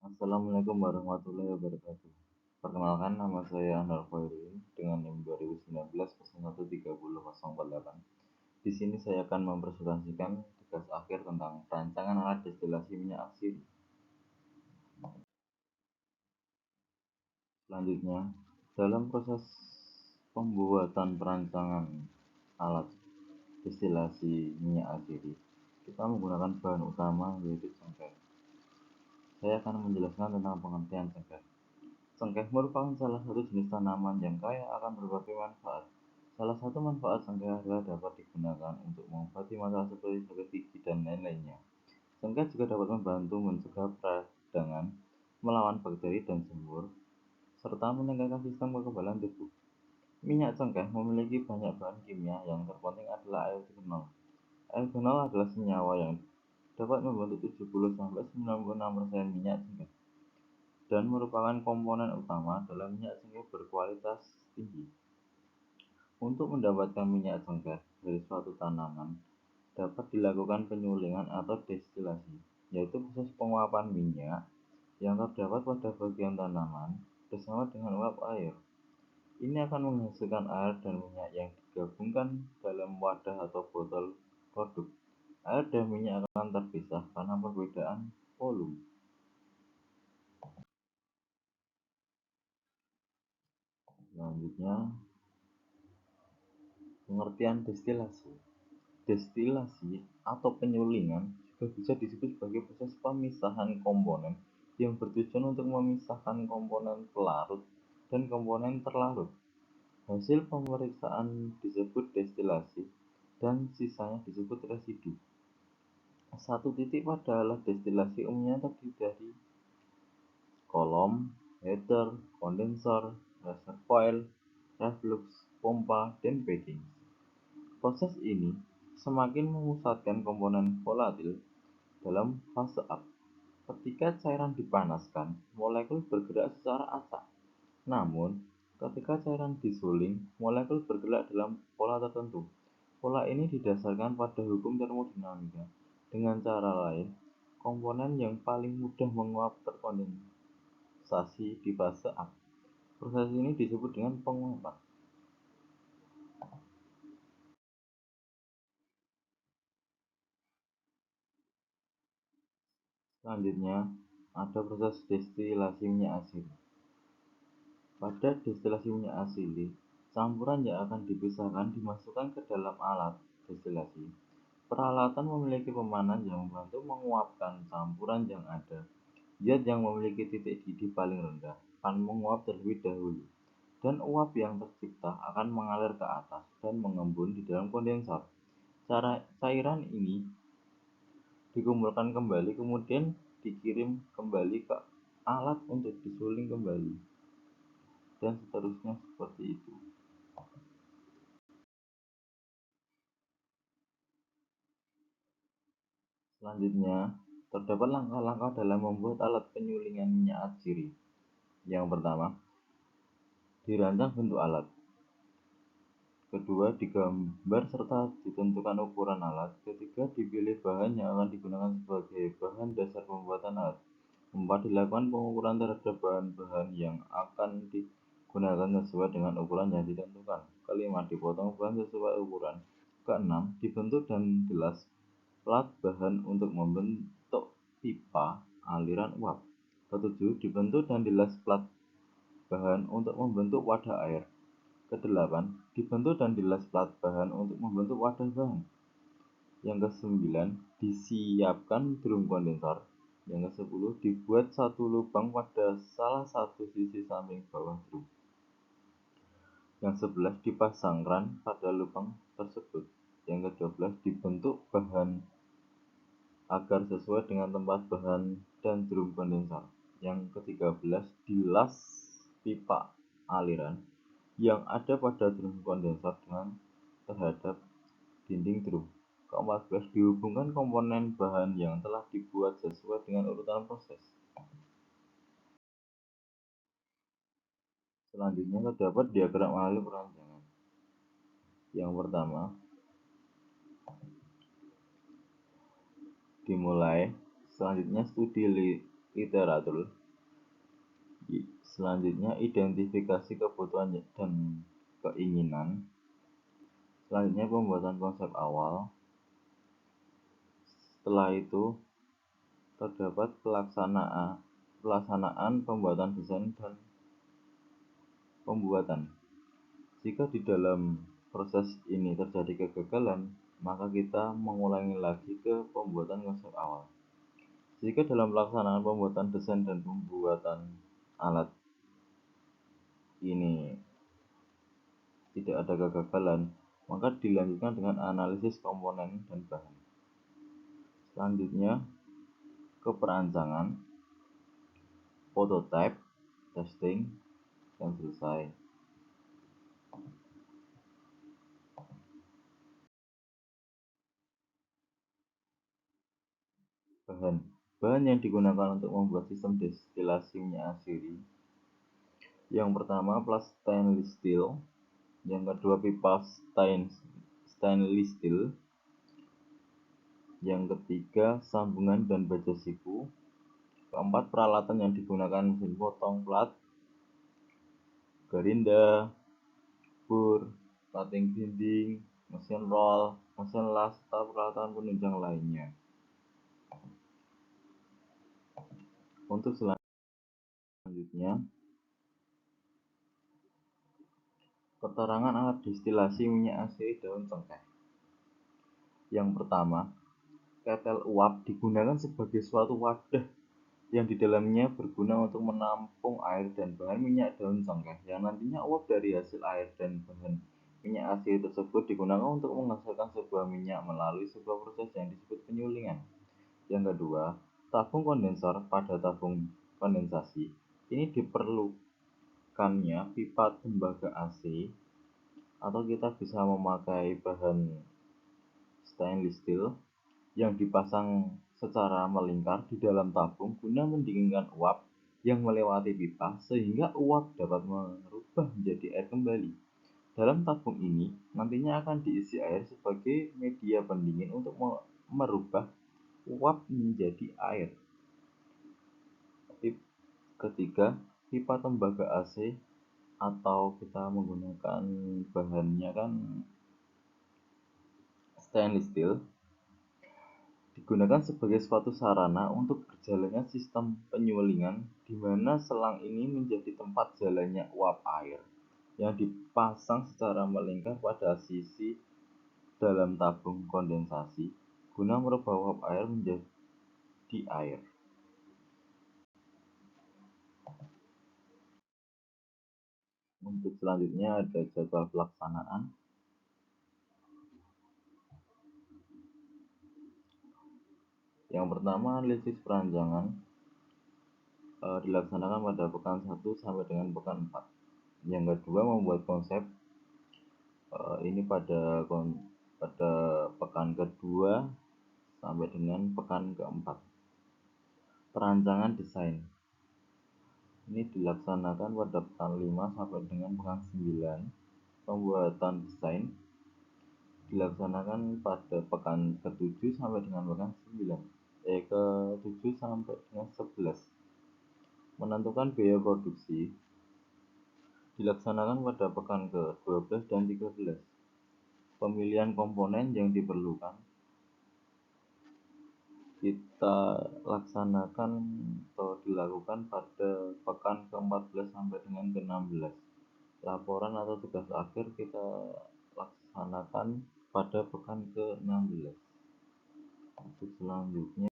Assalamualaikum warahmatullahi wabarakatuh. Perkenalkan, nama saya Anwar Khairuddin dengan NIM 2019 013048. Di sini saya akan mempresentasikan tugas akhir tentang perancangan alat destilasi minyak atsiri. Selanjutnya, dalam proses pembuatan perancangan alat destilasi minyak atsiri, kita menggunakan bahan utama yaitu cengkeh. Saya akan menjelaskan tentang pengertian cengkeh. Cengkeh merupakan salah satu jenis tanaman yang kaya akan berbagai manfaat. Salah satu manfaat cengkeh adalah dapat digunakan untuk mengobati masalah seperti sakit gigi dan lain-lainnya. Cengkeh juga dapat membantu mencegah peradangan, melawan bakteri dan jamur, serta meningkatkan sistem kekebalan tubuh. Minyak cengkeh memiliki banyak bahan kimia yang terpenting adalah eugenol. Eugenol adalah senyawa yang dapat membentuk 70–96% minyak cengkeh dan merupakan komponen utama dalam minyak cengkeh berkualitas tinggi. Untuk mendapatkan minyak cengkeh dari suatu tanaman, dapat dilakukan penyulingan atau destilasi, yaitu proses penguapan minyak yang terdapat pada bagian tanaman bersama dengan uap air. Ini akan menghasilkan air dan minyak yang digabungkan dalam wadah atau botol produk. Air dan minyak akan terpisah karena perbedaan volume. Selanjutnya, pengertian destilasi. Destilasi atau penyulingan juga bisa disebut sebagai proses pemisahan komponen yang bertujuan untuk memisahkan komponen pelarut dan komponen terlarut. Hasil pemeriksaan disebut destilasi dan sisanya disebut residu. Satu titik pada alat destilasi umumnya terdiri dari kolom, heater, kondensor, reservoir, reflux, pompa, dan bagging. Proses ini semakin memusatkan komponen volatil dalam fase up. Ketika cairan dipanaskan, molekul bergerak secara acak. Namun, ketika cairan disuling, molekul bergerak dalam pola tertentu. Pola ini didasarkan pada hukum termodinamika. Dengan cara lain, komponen yang paling mudah menguap terkondensasi di fase up. Proses ini disebut dengan penguapan. Selanjutnya, ada proses destilasi minyak atsiri. Pada destilasi minyak atsiri, campuran yang akan dipisahkan dimasukkan ke dalam alat destilasi. Peralatan memiliki pemanas yang membantu menguapkan campuran yang ada. Zat yang memiliki titik didih paling rendah akan menguap terlebih dahulu, dan uap yang tercipta akan mengalir ke atas dan mengembun di dalam kondensor. Cairan ini dikumpulkan kembali kemudian dikirim kembali ke alat untuk disuling kembali, dan seterusnya seperti itu. Selanjutnya, terdapat langkah-langkah dalam membuat alat penyulingan minyak atsiri. Yang pertama, dirancang bentuk alat. Kedua, digambar serta ditentukan ukuran alat. Ketiga, dipilih bahan yang akan digunakan sebagai bahan dasar pembuatan alat. Keempat, dilakukan pengukuran terhadap bahan-bahan yang akan digunakan sesuai dengan ukuran yang ditentukan. Kelima, dipotong bahan sesuai ukuran. Keenam, dibentuk dan dilas plat bahan untuk membentuk pipa aliran uap. Ketujuh, dibentuk dan dilas plat bahan untuk membentuk wadah air. Kedelapan, dibentuk dan dilas plat bahan untuk membentuk wadah bahan. Yang kesembilan, disiapkan drum kondensor. Yang kesepuluh, dibuat satu lubang pada salah satu sisi samping bawah drum. Yang sebelas, dipasang ran pada lubang tersebut. Yang kedua belas, dibentuk bahan agar sesuai dengan tempat bahan dan drum kondensor. Yang ketiga belas, dilas pipa aliran yang ada pada drum kondensor dengan terhadap dinding drum. Ke-14, dihubungkan komponen bahan yang telah dibuat sesuai dengan urutan proses. Selanjutnya terdapat diagram alur perancangan. Yang pertama, dimulai. Selanjutnya studi literatur. Selanjutnya, identifikasi kebutuhan dan keinginan. Selanjutnya, pembuatan konsep awal. Setelah itu, terdapat pelaksanaan pembuatan desain dan pembuatan. Jika di dalam proses ini terjadi kegagalan, maka kita mengulangi lagi ke pembuatan konsep awal. Jika dalam pelaksanaan pembuatan desain dan pembuatan alat ini tidak ada kegagalan, maka dilanjutkan dengan analisis komponen dan bahan. Selanjutnya, keperancangan, prototype, testing, dan selesai. Bahan yang digunakan untuk membuat sistem destilasi minyak asiri. Yang pertama, plas stainless steel. Yang kedua, pipa stainless steel. Yang ketiga, sambungan dan baja siku. Keempat, peralatan yang digunakan mesin potong plat, gerinda, bur, plating dinding, mesin roll, mesin las, serta peralatan penunjang lainnya. Untuk selanjutnya, keterangan alat destilasi minyak asiri daun cengkeh. Yang pertama, ketel uap digunakan sebagai suatu wadah yang di dalamnya berguna untuk menampung air dan bahan minyak daun cengkeh, yang nantinya uap dari hasil air dan bahan minyak asiri tersebut digunakan untuk menghasilkan sebuah minyak melalui sebuah proses yang disebut penyulingan. Yang kedua, tabung kondensor. Pada tabung kondensasi ini diperlukannya pipa tembaga AC, atau kita bisa memakai bahan stainless steel yang dipasang secara melingkar di dalam tabung guna mendinginkan uap yang melewati pipa sehingga uap dapat merubah menjadi air kembali. Dalam tabung ini nantinya akan diisi air sebagai media pendingin untuk merubah uap menjadi air. Ketiga, pipa tembaga AC, atau kita menggunakan bahannya kan stainless steel, digunakan sebagai suatu sarana untuk berjalannya sistem penyulingan, di mana selang ini menjadi tempat jalannya uap air yang dipasang secara melingkar pada sisi dalam tabung kondensasi guna merubah uap air menjadi air. Untuk selanjutnya ada jadwal pelaksanaan. Yang pertama, analisis perancangan dilaksanakan pada pekan 1 sampai dengan pekan 4. Yang kedua, membuat konsep ini pada pekan kedua sampai dengan pekan keempat. Perancangan desain ini dilaksanakan pada pekan 5 sampai dengan pekan 9. Pembuatan desain dilaksanakan pada pekan ke-7 sampai dengan pekan ke-7 sampai dengan 11. Menentukan biaya produksi dilaksanakan pada pekan ke-12 dan 13. Pemilihan komponen yang diperlukan kita laksanakan atau dilakukan pada pekan ke-14 sampai dengan ke-16. Laporan atau tugas akhir kita laksanakan pada pekan ke-16. Untuk selanjutnya,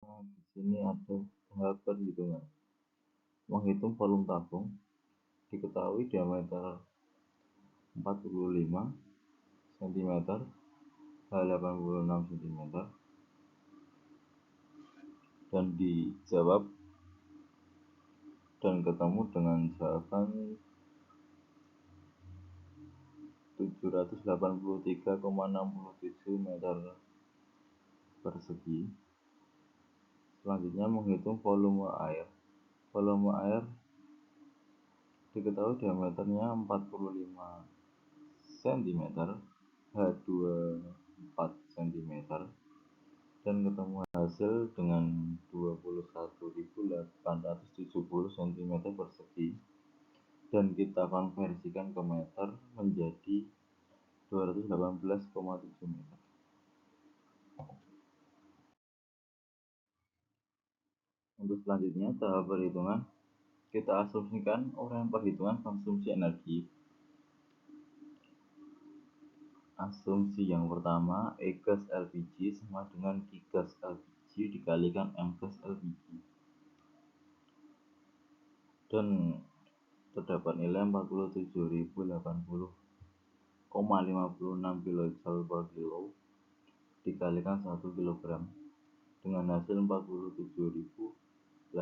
di sini ada tahap perhitungan. Menghitung volume tabung. Diketahui diameter 45 cm, 86 cm, dan dijawab dan ketemu dengan jawaban 783,67 meter persegi. Selanjutnya, menghitung volume air. Volume air diketahui diameternya 45 cm, H24 cm, dan ketemu hasil dengan 21.000 870 cm persegi dan kita konversikan ke meter menjadi 218,7 meter. Untuk selanjutnya tahap perhitungan, kita asumsikan uraian perhitungan konsumsi energi. Asumsi yang pertama, E gas LPG sama dengan Q gas LPG dikalikan M gas LPG. Dan terdapat nilai 47.080,56 kJ per kilo dikalikan 1 kg dengan hasil 47.080,56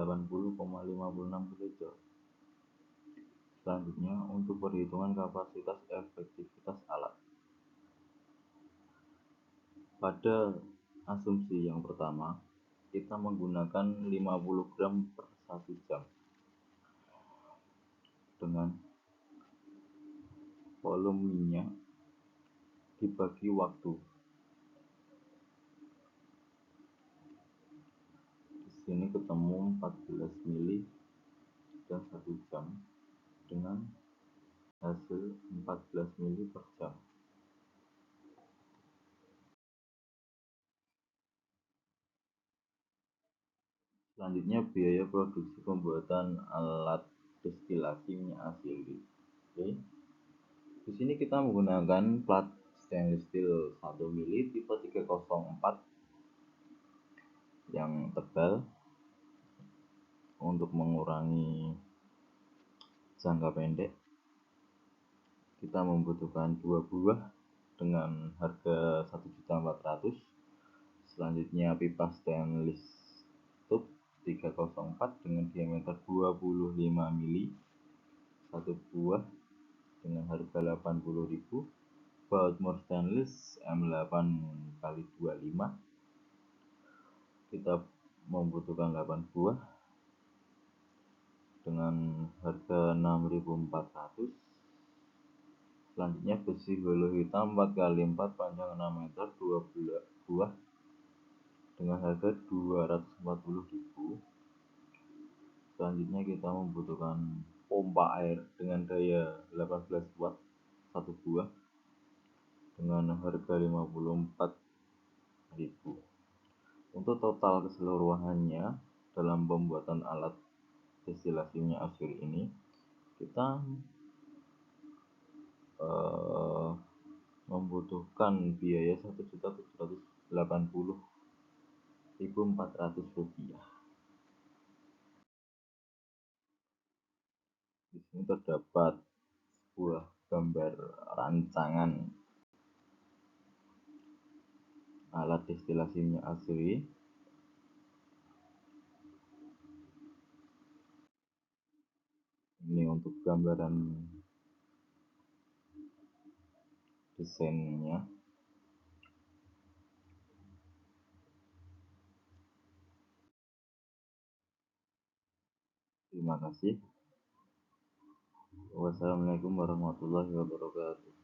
kJ. Selanjutnya, untuk perhitungan kapasitas efektivitas alat. Pada asumsi yang pertama, kita menggunakan 50 gram per 1 jam dengan volume minyak dibagi waktu. Di sini ketemu 14 mili dan 1 jam dengan hasil 14 mili per jam. Selanjutnya, biaya produksi pembuatan alat destilasi minyak asiri. Oke. Di sini kita menggunakan plat stainless steel 1 mili tipe 304 yang tebal untuk mengurangi jangka pendek. Kita membutuhkan 2 buah dengan harga 1.400.000. Selanjutnya, pipa stainless tube 304 dengan diameter 25 mili, 1 buah dengan harga 80.000. Baut mur stainless M8 x 25, kita membutuhkan 8 buah dengan harga 6.400. Selanjutnya, besi holo hitam 4x4 panjang 6 meter 12 buah dengan harga 240.000. Selanjutnya, kita membutuhkan pompa air dengan daya 18 watt 1 buah dengan harga 54.000. Untuk total keseluruhannya dalam pembuatan alat destilasi minyak asiri ini, kita membutuhkan biaya Rp1.780.400. Di sini terdapat sebuah gambar rancangan alat destilasi minyak asiri. Ini untuk gambaran desainnya. Terima kasih. Wassalamualaikum warahmatullahi wabarakatuh.